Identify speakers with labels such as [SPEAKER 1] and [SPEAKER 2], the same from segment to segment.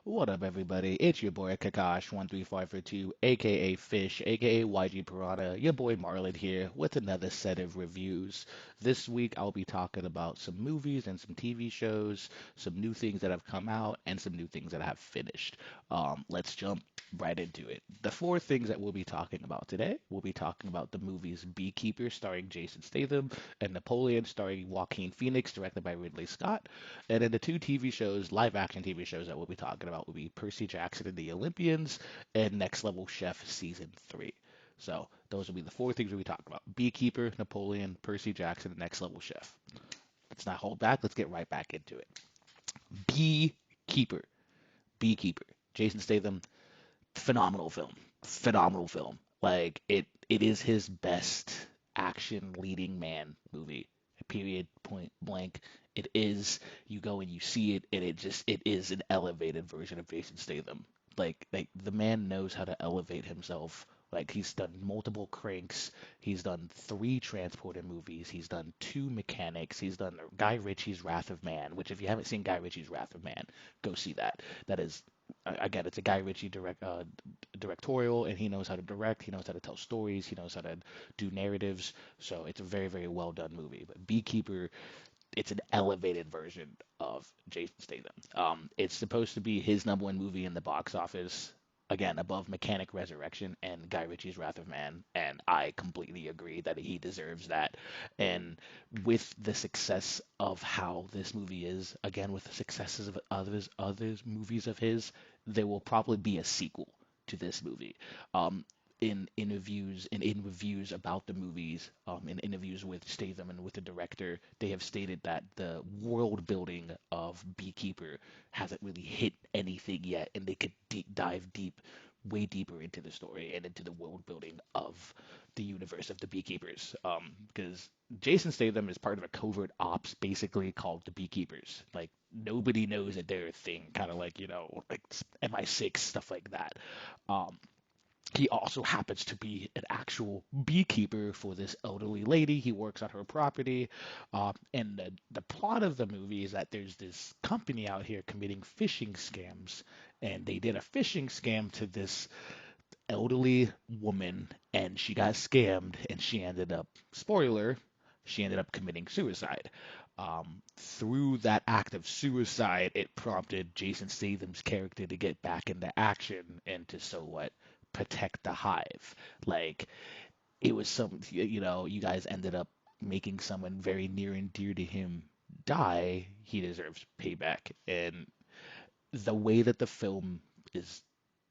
[SPEAKER 1] What up, everybody? It's your boy Kakash13542, aka Fish, aka YG Piranha. Your boy Marlon here with another set of reviews. This week I'll be talking about some movies and some TV shows, some new things that have come out, and some new things that I have finished. Let's jump right into it. The four things that we'll be talking about today, we'll be talking about the movies Beekeeper starring Jason Statham and Napoleon starring Joaquin Phoenix, directed by Ridley Scott. And then the two TV shows, live action TV shows that we'll be talking about will be Percy Jackson and the Olympians and Next Level Chef Season 3. So those will be the four things we'll be talking about. Beekeeper, Napoleon, Percy Jackson, and Next Level Chef. Let's not hold back. Let's get right back into it. Beekeeper. Beekeeper. Jason Statham, phenomenal film. Phenomenal film. It is his best action leading man movie. Period. Point blank. It is. You go and you see it, and it is an elevated version of Jason Statham. Like the man knows how to elevate himself. Like he's done multiple cranks. He's done three transporter movies. He's done two mechanics. He's done Guy Ritchie's Wrath of Man, which if you haven't seen Guy Ritchie's Wrath of Man, go see that. That is again, it's a Guy Ritchie directorial, and he knows how to direct. He knows how to tell stories. He knows how to do narratives. So it's a very, very well done movie. But Beekeeper, it's an elevated version of Jason Statham. It's supposed to be his number one movie in the box office. Again, above Mechanic Resurrection and Guy Ritchie's Wrath of Man, and I completely agree that he deserves that. And with the success of how this movie is, again with the successes of others movies of his, there will probably be a sequel to this movie. Um, in interviews and in reviews about the movies, in interviews with Statham and with the director, they have stated that the world building of Beekeeper hasn't really hit anything yet, and they could dive deep, way deeper into the story and into the world building of the universe of the Beekeepers. Because Jason Statham is part of a covert ops, basically called the Beekeepers. Like nobody knows that they're a thing, kind of like like MI6 stuff like that. Um, he also happens to be an actual beekeeper for this elderly lady. He works on her property. And the plot of the movie is that there's this company out here committing phishing scams. And they did a phishing scam to this elderly woman, and she got scammed, and she ended up, spoiler, she ended up committing suicide. Through that act of suicide, it prompted Jason Statham's character to get back into action and to so what protect the hive. Like it was you guys ended up making someone very near and dear to him die. He deserves payback, and the way that the film is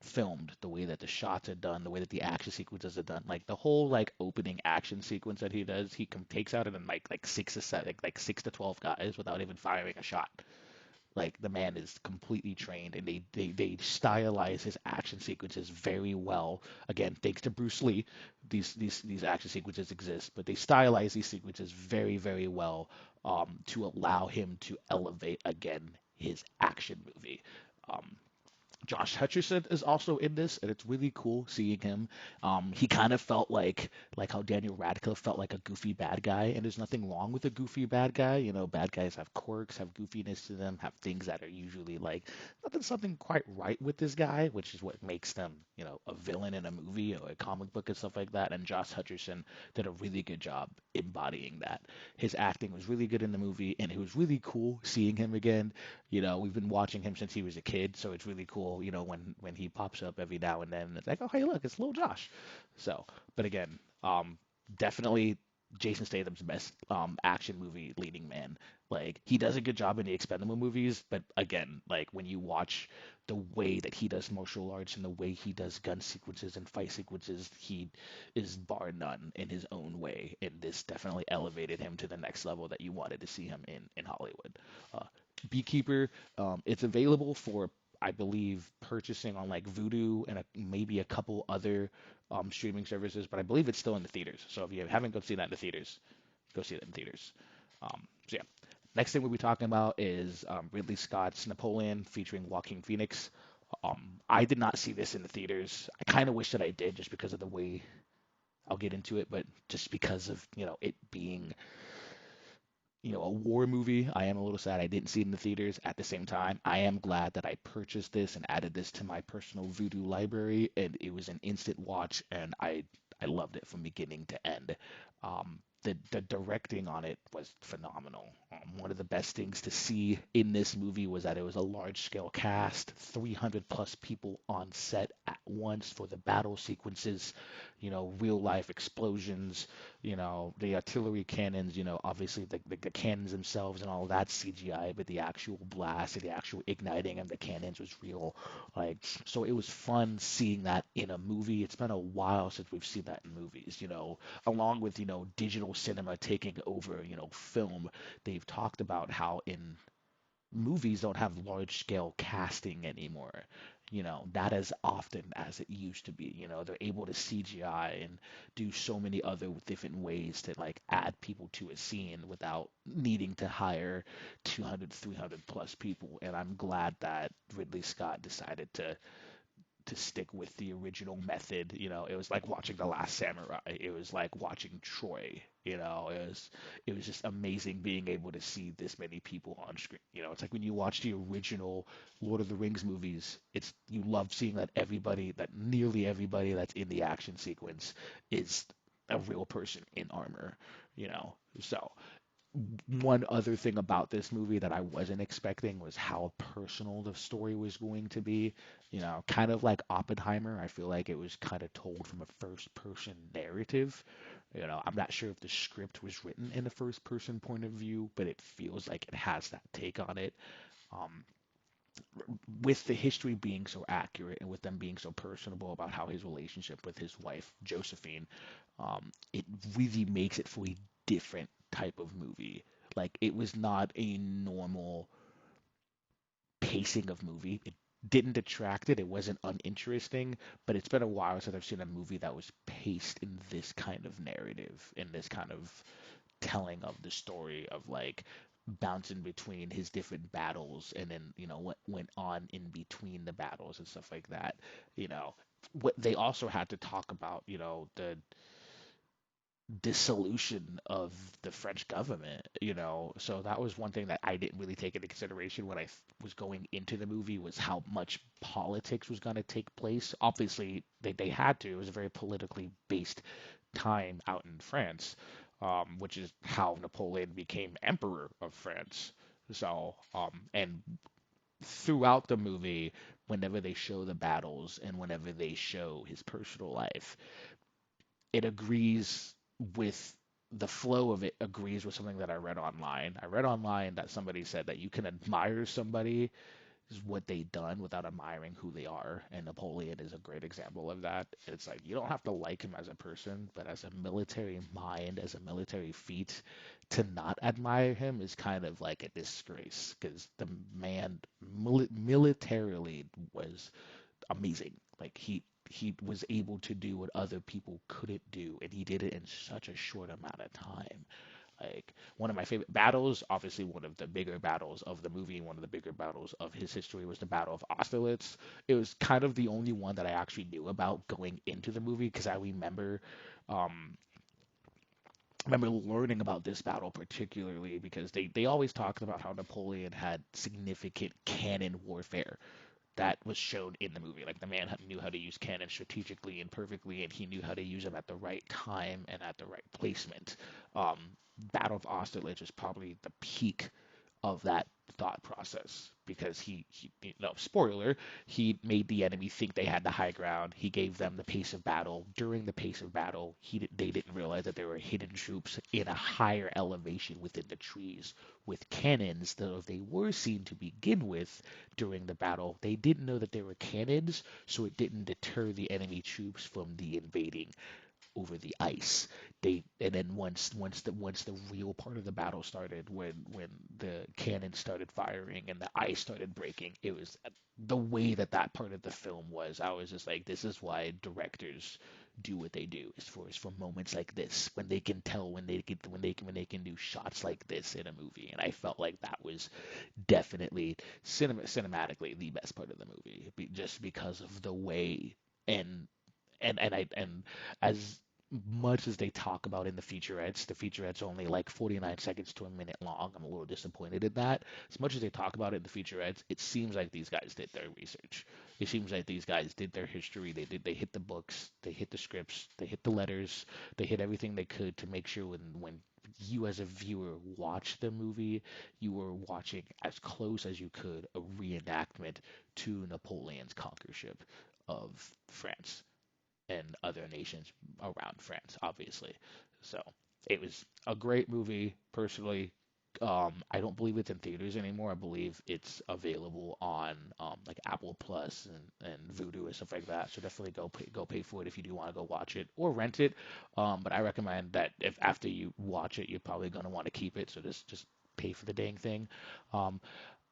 [SPEAKER 1] filmed, the way that the shots are done, the way that the action sequences are done, like the whole like opening action sequence that he does, he takes out and then like six to seven, like 6 to 12 guys without even firing a shot. Like the man is completely trained, and they stylize his action sequences very well. Again, thanks to Bruce Lee, these action sequences exist, but they stylize these sequences very very well to allow him to elevate again his action movie. Um, Josh Hutcherson is also in this, and it's really cool seeing him. He kind of felt like how Daniel Radcliffe felt like a goofy bad guy, and there's nothing wrong with a goofy bad guy. You know, bad guys have quirks, have goofiness to them, have things that are usually like nothing something quite right with this guy, which is what makes them, a villain in a movie or a comic book and stuff like that. And Josh Hutcherson did a really good job embodying that. His acting was really good in the movie, and it was really cool seeing him again. We've been watching him since he was a kid, so it's really cool, when he pops up every now and then. It's like, oh, hey, look, it's little Josh. So, but again, definitely Jason Statham's best action movie leading man. Like he does a good job in the Expendable movies, but again, like when you watch the way that he does martial arts and the way he does gun sequences and fight sequences, he is bar none in his own way, and this definitely elevated him to the next level that you wanted to see him in Hollywood. Uh, Beekeeper, it's available for, I believe, purchasing on like Vudu and maybe a couple other streaming services, but I believe it's still in the theaters. So if you haven't go see that in the theaters, go see it in theaters. So yeah, next thing we'll be talking about is Ridley Scott's Napoleon featuring Joaquin Phoenix. I did not see this in the theaters. I kind of wish that I did, just because of the way I'll get into it, but just because of it being a war movie. I am a little sad I didn't see it in the theaters. At the same time, I am glad that I purchased this and added this to my personal Vudu library, and it was an instant watch, and I loved it from beginning to end. The directing on it was phenomenal. One of the best things to see in this movie was that it was a large scale cast, 300 plus people on set at once for the battle sequences, real life explosions, the artillery cannons, obviously the cannons themselves and all of that CGI, but the actual blast and the actual igniting of the cannons was real. Like, so it was fun seeing that in a movie. It's been a while since we've seen that in movies, along with, digital cinema taking over, film. They've talked about how in movies don't have large scale casting anymore. Not as often as it used to be. They're able to CGI and do so many other different ways to like add people to a scene without needing to hire 200, 300 plus people. And I'm glad that Ridley Scott decided to stick with the original method. It was like watching The Last Samurai. It was like watching Troy. It was just amazing being able to see this many people on screen. It's like when you watch the original Lord of the Rings movies, you love seeing that nearly everybody that's in the action sequence is a real person in armor. So one other thing about this movie that I wasn't expecting was how personal the story was going to be. Kind of like Oppenheimer, I feel like it was kind of told from a first person narrative. I'm not sure if the script was written in a first person point of view, but it feels like it has that take on it. Um, with the history being so accurate and with them being so personable about how his relationship with his wife, Josephine, it really makes it for a different type of movie. Like, it was not a normal pacing of movie. It didn't detract it. It wasn't uninteresting, but it's been a while since I've seen a movie that was paced in this kind of narrative, in this kind of telling of the story of like bouncing between his different battles and then what went on in between the battles and stuff like that. you know what they also had to talk about, the dissolution of the French government, so that was one thing that I didn't really take into consideration when I was going into the movie, was how much politics was going to take place. Obviously they had to. It was a very politically based time out in France, which is how Napoleon became emperor of France. So, and throughout the movie, whenever they show the battles and whenever they show his personal life, it agrees with the flow of it, agrees with something that I read online. I read online that somebody said that you can admire somebody is what they've done without admiring who they are. And Napoleon is a great example of that. It's like you don't have to like him as a person, but as a military mind, as a military feat, to not admire him is kind of like a disgrace because the man militarily was amazing. Like he was able to do what other people couldn't do, and he did it in such a short amount of time. Like, one of my favorite battles, obviously one of the bigger battles of the movie, one of the bigger battles of his history was the Battle of Austerlitz. It was kind of the only one that I actually knew about going into the movie because um, I remember learning about this battle particularly because they always talked about how Napoleon had significant cannon warfare that was shown in the movie. Like, the man knew how to use cannons strategically and perfectly, and he knew how to use them at the right time and at the right placement. Um, Battle of Austerlitz is probably the peak of that thought process because no spoiler, he made the enemy think they had the high ground. He gave them the pace of battle. During the pace of battle, they didn't realize that there were hidden troops in a higher elevation within the trees with cannons, though they were seen to begin with during the battle. They didn't know that there were cannons, so it didn't deter the enemy troops from the invading over the ice. And then once the real part of the battle started, when the cannon started firing and the ice started breaking, it was the way that part of the film was. I was just like, this is why directors do what they do. Is for moments like this when they can tell when they can do shots like this in a movie. And I felt like that was definitely cinematically the best part of the movie, just because of the way and and as much as they talk about in the featurette's only like 49 seconds to a minute long. I'm a little disappointed in that. As much as they talk about it in the featurettes, it seems like these guys did their research. It seems like these guys did their history. They hit the books, they hit the scripts, they hit the letters, they hit everything they could to make sure when you as a viewer watch the movie, you were watching as close as you could a reenactment to Napoleon's conquerorship of France and other nations around France, obviously. So it was a great movie. Personally, I don't believe it's in theaters anymore. I believe it's available on like Apple Plus and Vudu and stuff like that. So definitely go pay for it if you do want to go watch it or rent it. But I recommend that if after you watch it, you're probably gonna want to keep it. So just pay for the dang thing. Um,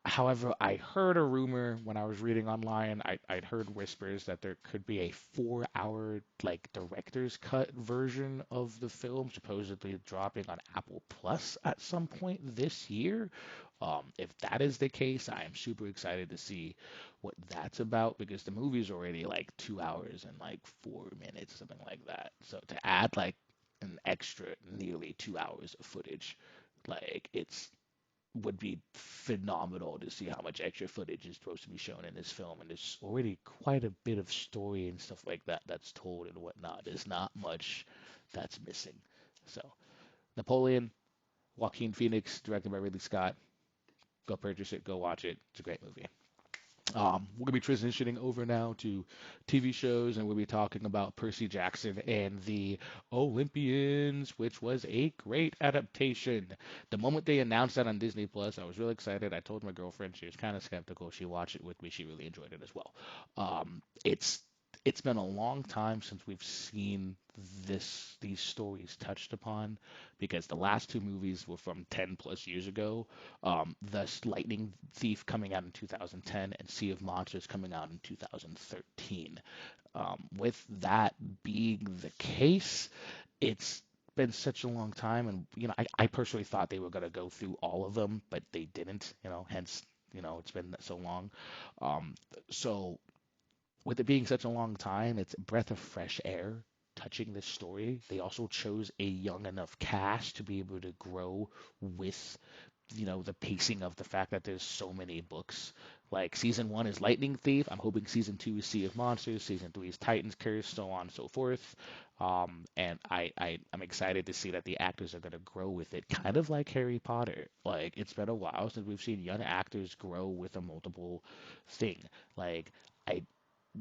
[SPEAKER 1] However, I heard a rumor when I was reading online. I'd heard whispers that there could be a 4 hour like director's cut version of the film, supposedly dropping on Apple Plus at some point this year. If that is the case, I am super excited to see what that's about because the movie's already like 2 hours and like 4 minutes, something like that. So to add like an extra nearly 2 hours of footage, like it's would be phenomenal to see how much extra footage is supposed to be shown in this film. And there's already quite a bit of story and stuff like that that's told and whatnot. There's not much that's missing. So, Napoleon, Joaquin Phoenix, directed by Ridley Scott. Go purchase it, go watch it. It's a great movie. We're going to be transitioning over now to TV shows, and we'll be talking about Percy Jackson and the Olympians, which was a great adaptation. The moment they announced that on Disney Plus, I was really excited. I told my girlfriend, she was kind of skeptical. She watched it with me. She really enjoyed it as well. It's been a long time since we've seen these stories touched upon because the last two movies were from 10 plus years ago. Thus Lightning Thief coming out in 2010 and Sea of Monsters coming out in 2013. With that being the case, it's been such a long time, and I personally thought they were gonna go through all of them, but they didn't. Hence, it's been so long. Um, so with it being such a long time, it's a breath of fresh air touching this story. They also chose a young enough cast to be able to grow with the pacing of the fact that there's so many books. Like season one is Lightning Thief. I'm hoping season two is Sea of Monsters. Season three is Titan's Curse, so on and so forth. And I'm excited to see that the actors are gonna grow with it, kind of like Harry Potter. Like it's been a while since we've seen young actors grow with a multiple thing. Like I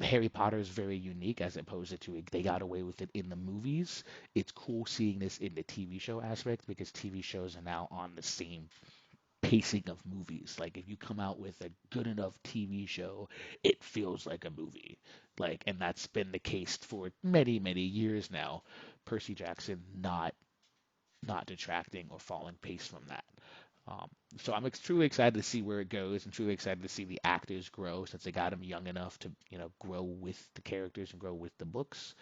[SPEAKER 1] Harry Potter is very unique as opposed to they got away with it in the movies. It's cool seeing this in the TV show aspect because TV shows are now on the same pacing of movies. Like if you come out with a good enough TV show, it feels like a movie. And that's been the case for many, many years now. Percy Jackson not detracting or falling pace from that. Um, so I'm truly excited to see where it goes, and truly excited to see the actors grow since they got them young enough to, grow with the characters and grow with the books.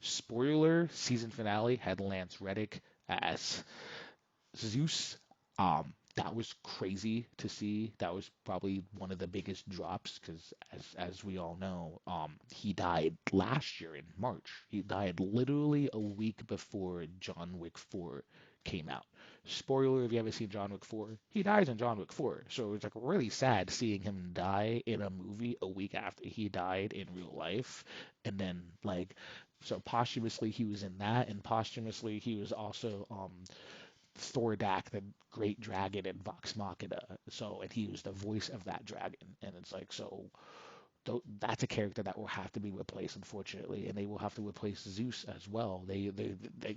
[SPEAKER 1] Spoiler: season finale had Lance Reddick as Zeus. That was crazy to see. That was probably one of the biggest drops because, as we all know, he died last year in March. He died literally a week before John Wick 4 came out. Spoiler: if you haven't seen John Wick 4, he dies in John Wick 4. So it's like really sad seeing him die in a movie a week after he died in real life, and then so posthumously he was in that, and posthumously he was also Thordak, the great dragon in Vox Machina. So, and he was the voice of that dragon. And it's like, so that's a character that will have to be replaced, unfortunately, and they will have to replace Zeus as well. They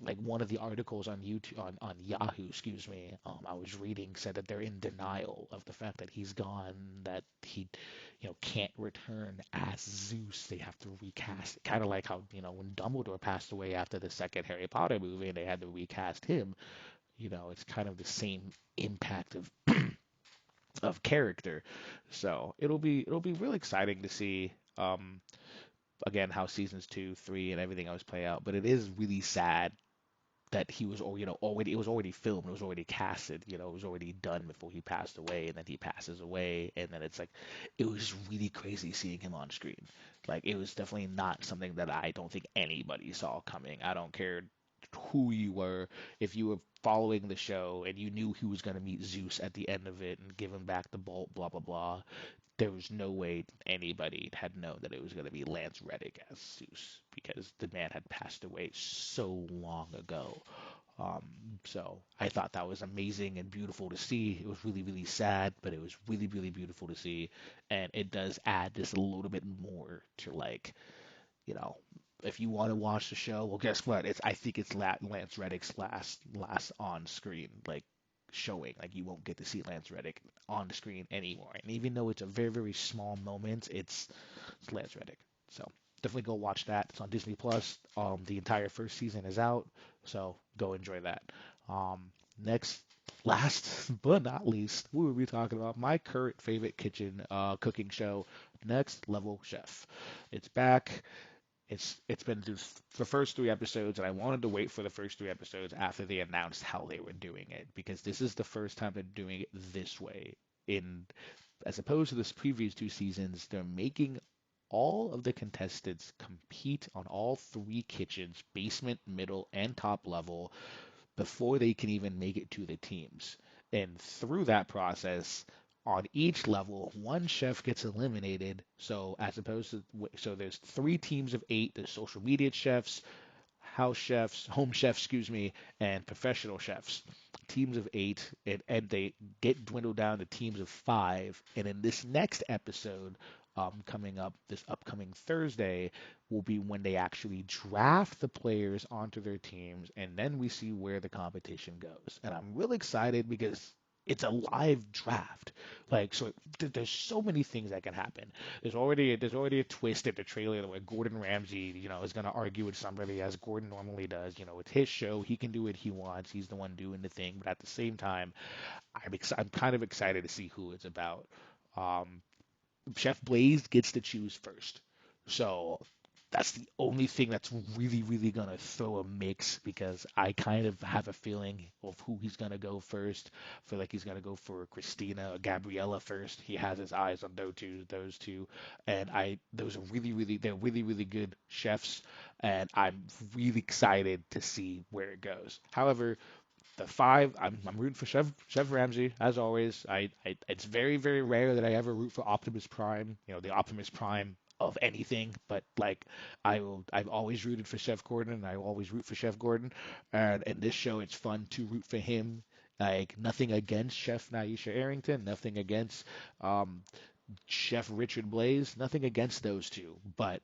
[SPEAKER 1] like one of the articles on YouTube on Yahoo, excuse me, I was reading said that they're in denial of the fact that he's gone, that he, can't return as Zeus. They have to recast, kind of like how when Dumbledore passed away after the second Harry Potter movie, and they had to recast him. It's kind of the same impact of character. So it'll be really exciting to see again how seasons two, three, and everything else play out. But it is really sad that he was, or already it was already filmed, it was already casted, it was already done before he passed away, and then he passes away, and then it's like it was really crazy seeing him on screen. Like it was definitely not something that I don't think anybody saw coming. I don't care who you were, if you were following the show and you knew he was going to meet Zeus at the end of it and give him back the bolt, blah blah blah. There was no way anybody had known that it was going to be Lance Reddick as Zeus because the man had passed away so long ago. Um, so I thought that was amazing and beautiful to see. It was really, really sad, but it was really, really beautiful to see. And it does add just a little bit more to like, you know, if you want to watch the show, well, guess what? I think it's Lance Reddick's last on screen like showing. Like you won't get to see Lance Reddick on the screen anymore. And even though it's a very, very small moment, it's Lance Reddick. So definitely go watch that. It's on Disney Plus. The entire first season is out, so go enjoy that. Um, next, last but not least, we will be talking about my current favorite kitchen cooking show, Next Level Chef. It's back. It's been through the first three episodes, and I wanted to wait for the first three episodes after they announced how they were doing it because this is the first time they're doing it this way. In as opposed to the previous two seasons, they're making all of the contestants compete on all three kitchens, basement, middle, and top level, before they can even make it to the teams. And through that process, on each level, one chef gets eliminated. So as opposed to, so there's three teams of eight. There's social media chefs, house chefs, home chefs, excuse me, and professional chefs. Teams of eight, and they get dwindled down to teams of five. And in this next episode, coming up this upcoming Thursday, will be when they actually draft the players onto their teams, and then we see where the competition goes. And I'm really excited because it's a live draft. Like so, there's so many things that can happen. There's already a twist at the trailer where Gordon Ramsay, is going to argue with somebody as Gordon normally does. It's his show. He can do what he wants. He's the one doing the thing. But at the same time, I'm kind of excited to see who it's about. Um, Chef Blaze gets to choose first. So that's the only thing that's really, really going to throw a mix because I kind of have a feeling of who he's going to go first. I feel like he's going to go for Christina or Gabriella first. He has his eyes on those two. And those are they're really, really good chefs. And I'm really excited to see where it goes. However, the five, I'm rooting for Chef Ramsay as always. It's very very rare that I ever root for Optimus Prime. The Optimus Prime of anything, but like I've always rooted for Chef Gordon, and I will always root for Chef Gordon. And in this show, it's fun to root for him. Like nothing against Chef Naisha Arrington, nothing against um, Chef Richard Blaze, nothing against those two, but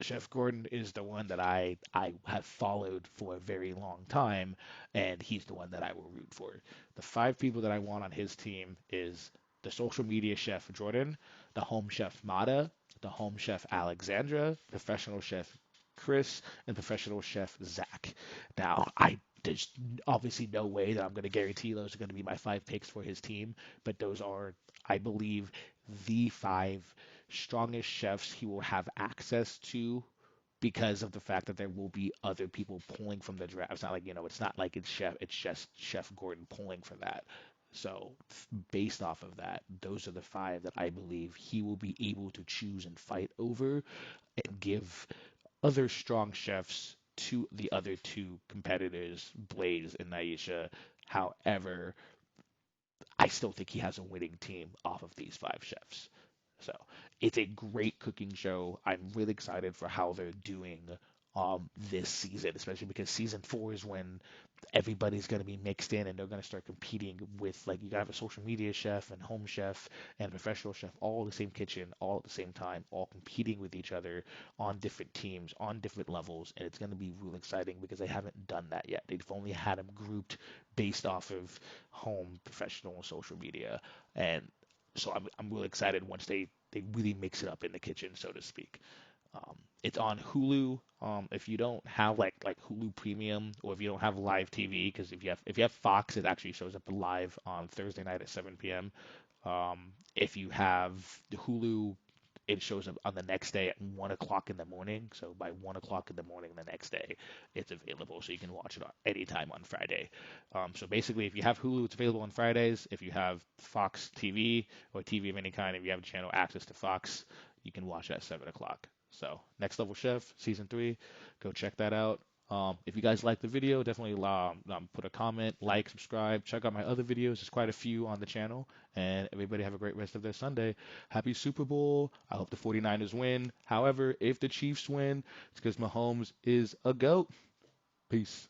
[SPEAKER 1] Chef Gordon is the one that I have followed for a very long time, and he's the one that I will root for. The five people that I want on his team is the social media chef Jordan, the home chef Mata, the home chef Alexandra, professional chef Chris, and professional chef Zach. Now, there's obviously no way that I'm going to guarantee those are going to be my five picks for his team, but those are, I believe, the five strongest chefs he will have access to because of the fact that there will be other people pulling from the draft. It's not like it's just Chef Gordon pulling for that. So based off of that, those are the five that I believe he will be able to choose and fight over and give other strong chefs to the other two competitors, Blaze and Naisha. However, I still think he has a winning team off of these five chefs. So it's a great cooking show. I'm really excited for how they're doing this season, especially because season four is when everybody's going to be mixed in and they're going to start competing with like you have a social media chef and home chef and professional chef all in the same kitchen all at the same time, all competing with each other on different teams on different levels, and it's going to be real exciting because they haven't done that yet. They've only had them grouped based off of home, professional, and social media, and so I'm really excited once they really mix it up in the kitchen, so to speak. It's on Hulu. If you don't have like Hulu Premium, or if you don't have live TV, because if you have Fox, it actually shows up live on Thursday night at 7 p.m. If you have the Hulu it shows up on the next day at 1 o'clock in the morning. So by 1 o'clock in the morning the next day, it's available. So you can watch it anytime on Friday. So basically, if you have Hulu, it's available on Fridays. If you have Fox TV or TV of any kind, if you have a channel access to Fox, you can watch it at 7 o'clock. So Next Level Chef season 3, go check that out. If you guys like the video, definitely put a comment, like, subscribe, check out my other videos. There's quite a few on the channel. And everybody have a great rest of their Sunday. Happy Super Bowl. I hope the 49ers win. However, if the Chiefs win, it's because Mahomes is a GOAT. Peace.